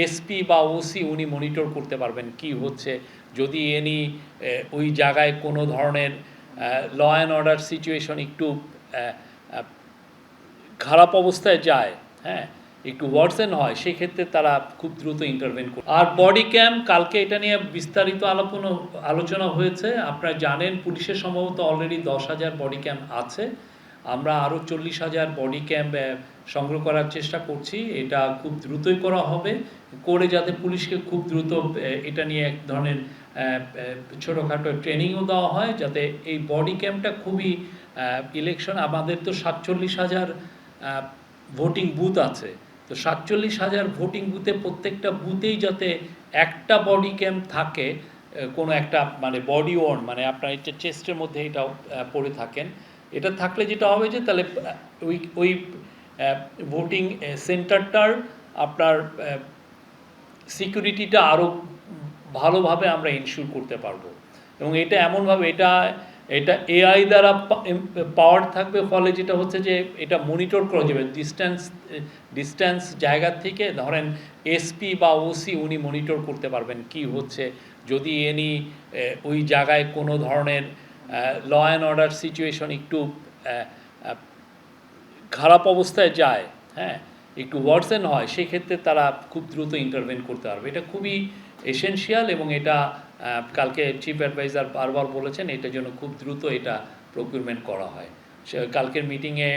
SP বা OC উনি monitor করতে পারবেন কি হচ্ছে, যদি ওই জায়গায় কোনো ধরনের ল অ্যান্ড অর্ডার সিচুয়েশন একটু খারাপ অবস্থায় যায়, হ্যাঁ, একটু ওয়ার্সেন হয়, সেক্ষেত্রে তারা খুব দ্রুত ইন্টারভেন করে। আর বডি ক্যাম, কালকে এটা নিয়ে বিস্তারিত আলোচনা হয়েছে। আপনারা জানেন পুলিশের সম্ভবত অলরেডি 10,000 বডি ক্যাম আছে। আমরা আরও 40,000 বডি ক্যাম সংগ্রহ করার চেষ্টা করছি। এটা খুব দ্রুতই করা হবে, করে যাতে পুলিশকে খুব দ্রুত এটা নিয়ে এক ধরনের ছোটোখাটো ট্রেনিংও দেওয়া হয়, যাতে এই বডি ক্যামটা খুবই ইলেকশন, আমাদের তো 47,000 ভোটিং বুথ আছে, তো 47,000 ভোটিং বুথে প্রত্যেকটা বুথেই যাতে একটা বডি ক্যাম্প থাকে, কোনো একটা মানে বডি ওয়ার্ন, মানে আপনার এটা চেস্টের মধ্যে এটাও পড়ে থাকেন। এটা থাকলে যেটা হবে যে তাহলে ওই ভোটিং সেন্টারটার আপনার সিকিউরিটিটা আরও ভালোভাবে আমরা ইনশিওর করতে পারবো। এবং এটা এমনভাবে এটা এআই দ্বারা পাওয়ার থাকবে, ফলে যেটা হচ্ছে যে এটা মনিটর করা যাবে ডিস্ট্যান্স জায়গা থেকে। ধরেন এসপি বা ওসি উনি মনিটর করতে পারবেন কি হচ্ছে, যদি ওই জায়গায় কোনো ধরনের ল অ্যান্ড অর্ডার সিচুয়েশন একটু খারাপ অবস্থায় যায়, হ্যাঁ, একটু ওয়ার্সেন হয়, সেক্ষেত্রে তারা খুব দ্রুত ইন্টারভেন করতে পারবে। এটা খুবই এসেনশিয়াল, এবং এটা কালকে চিফ অ্যাডভাইজার বারবার বলেছেন এটার জন্য খুব দ্রুত এটা প্রকিউরমেন্ট করা হয়। কালকের মিটিংয়ে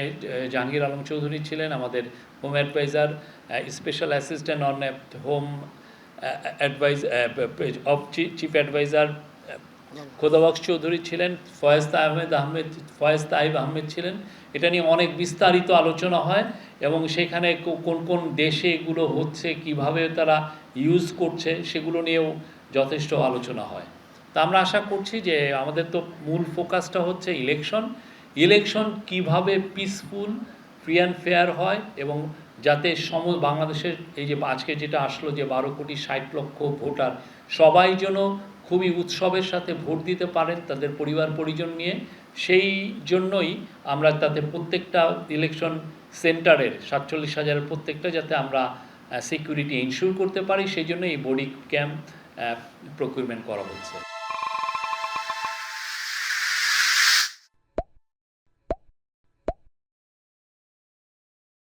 জাহাঙ্গীর আলম চৌধুরী ছিলেন, আমাদের home adviser, special assistant on home of chief adviser Khodabakhsh Chowdhury ছিলেন, ফয়েজ তাইব আহমেদ ছিলেন। এটা নিয়ে অনেক বিস্তারিত আলোচনা হয়, এবং সেখানে কোন কোন দেশে এগুলো হচ্ছে, কিভাবে তারা ইউজ করছে, সেগুলো নিয়েও যথেষ্ট আলোচনা হয়। তা আমরা আশা করছি যে আমাদের তো মূল ফোকাসটা হচ্ছে ইলেকশন কিভাবে পিসফুল, ফ্রি অ্যান্ড ফেয়ার হয়, এবং যাতে বাংলাদেশের এই যে আজকে যেটা আসলো যে 12,60,00,000 ভোটার, সবাই যেন খুবই উৎসবের সাথে ভোট দিতে পারেন তাদের পরিবার পরিজন নিয়ে। সেই জন্যই আমরা তাতে প্রত্যেকটা ইলেকশন সেন্টারের 47,000 প্রত্যেকটা যাতে আমরা সিকিউরিটি ইনশিওর করতে পারি, সেই জন্য এই বডি ক্যাম্প প্রকিউরমেন্ট করা হচ্ছে।